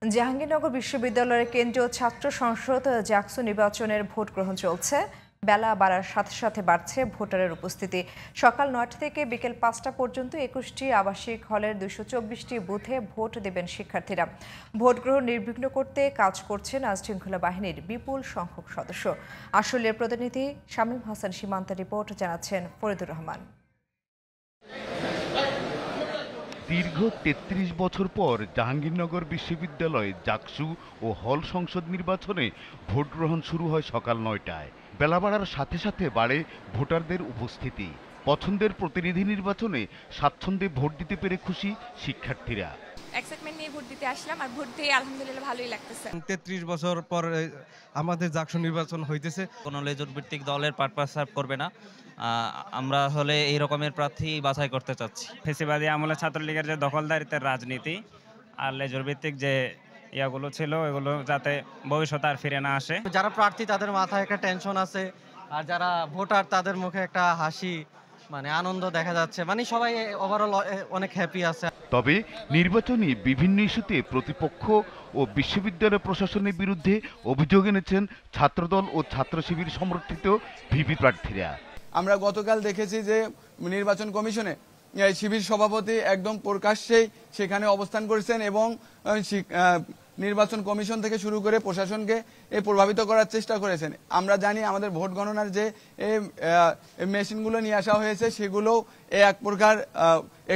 জাহাঙ্গীরনগর বিশ্ববিদ্যালয়ের কেন্দ্রীয় ছাত্র সংসদ জাকসু নির্বাচনের ভোট গ্রহণ চলছে। বেলা বাড়ার সাথে সাথে বাড়ছে ভোটারের উপস্থিতি। সকাল ৯টা থেকে বিকেল ৫টা পর্যন্ত ২১টি আবাসিক হলের ২২৪টি বুথে ভোট দেবেন শিক্ষার্থীরা। ভোট গ্রহণ নির্বিঘ্ন করতে কাজ করছেন আইনশৃঙ্খলা বাহিনীর বিপুল সংখ্যক সদস্য। আসলের প্রতিনিধি শামীম হাসান সীমান্তের রিপোর্ট জানাচ্ছেন ফরিদুর রহমান। দীর্ঘ ৩৩ বছর পর জাহাঙ্গীরনগর বিশ্ববিদ্যালয়ে জাকসু ও হল সংসদ নির্বাচনে ভোট গ্রহণ শুরু হয় সকাল ৯টায়। বেলা বাড়ার সাথে সাথে বাড়ে ভোটারদের উপস্থিতি। পছন্দের প্রতিনিধি নির্বাচনে স্বাচ্ছন্দ্যে ভোট দিতে পেরে খুশি শিক্ষার্থীরা। এক্সাইটমেন্ট নিয়ে ভোট দিতে আসলাম, আর ভোট দিয়ে আলহামদুলিল্লাহ ভালোই লাগতেছে। ৩৩ বছর পর আমাদের জাকসু নির্বাচন হইতেছে। কোনো লেজুর ভিত্তিক দলের পারপাস সার্ভ করবে না। আমরা হলে এই রকমের প্রার্থী বাছাই করতে চাচ্ছি। ফেসিবাদী আমলে ছাত্রলীগের যে দখলদারিত্বের রাজনীতি আর লেজুর ভিত্তিক যে ইয়াগুলো ছিল এগুলো যাতে ভবিষ্যতে আর ফিরে না আসে। যারা প্রার্থী তাদের মাথায় একটা টেনশন আছে, আর যারা ভোটার তাদের মুখে একটা হাসি, আনন্দ দেখা যাচ্ছে। সবাই ওভারঅল অনেক হ্যাপি আছে। তবে নির্বাচনী বিভিন্ন ইস্যুতে প্রতিপক্ষ ও বিশ্ববিদ্যালয় প্রশাসনের বিরুদ্ধে অভিযোগ এনেছেন ছাত্রদল ও ছাত্র শিবির সমর্থিত ভিপি প্রার্থীরা। আমরা গতকাল দেখেছি যে নির্বাচন কমিশনে শিবির সভাপতি একদম প্রকাশ্যেই সেখানে অবস্থান করেছেন এবং নির্বাচন কমিশন থেকে শুরু করে প্রশাসনকে প্রভাবিত করার চেষ্টা করেছেন। আমরা জানি আমাদের ভোট গণনার যে মেশিনগুলো নিয়ে আসা হয়েছে সেগুলো এক প্রকার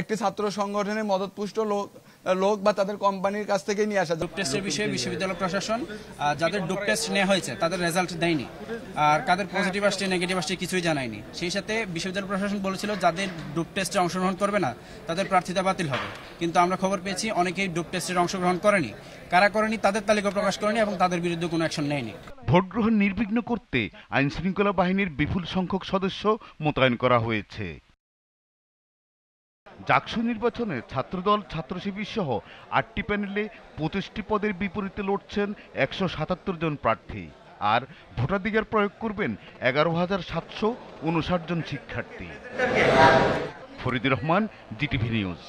একটি ছাত্র সংগঠনের মদতপুষ্ট লোক বা তাদের কোম্পানির কাছ থেকে নিয়ে আসা। ডোপ টেস্টের বিষয়ে বিশ্ববিদ্যালয় প্রশাসন যাদের ডোপ টেস্ট নেওয়া হয়েছে তাদের রেজাল্ট দেয়নি, আর কাদের পজিটিভ আসছে নেগেটিভ আসছে কিছুই জানায়নি। সেই সাথে বিশ্ববিদ্যালয় প্রশাসন বলেছিল যাদের ডোপ টেস্টে অংশগ্রহণ করবে না তাদের প্রার্থিতা বাতিল হবে, কিন্তু আমরা খবর পেয়েছি অনেকেই ডোপ টেস্টের অংশগ্রহণ করেনি। কারা করেনি তাদের তালিকা প্রকাশ করেনি এবং তাদের বিরুদ্ধে কোনো অ্যাকশন নেয়নি। ভোট গ্রহণ নির্বিঘ্ন করতে আইনশৃঙ্খলা বাহিনীর বিপুল সংখ্যক সদস্য মোতায়েন করা হয়েছে। জাকসু নির্বাচনে ছাত্রদল ছাত্র শিবির সহ ৮টি প্যানেলে ২৫টি পদের বিপরীতে লড়ছেন ১৭৭ জন প্রার্থী, আর ভোটাধিকার প্রয়োগ করবেন ১১,৭৫৯ জন শিক্ষার্থী। Faridur Rahman, GTV news.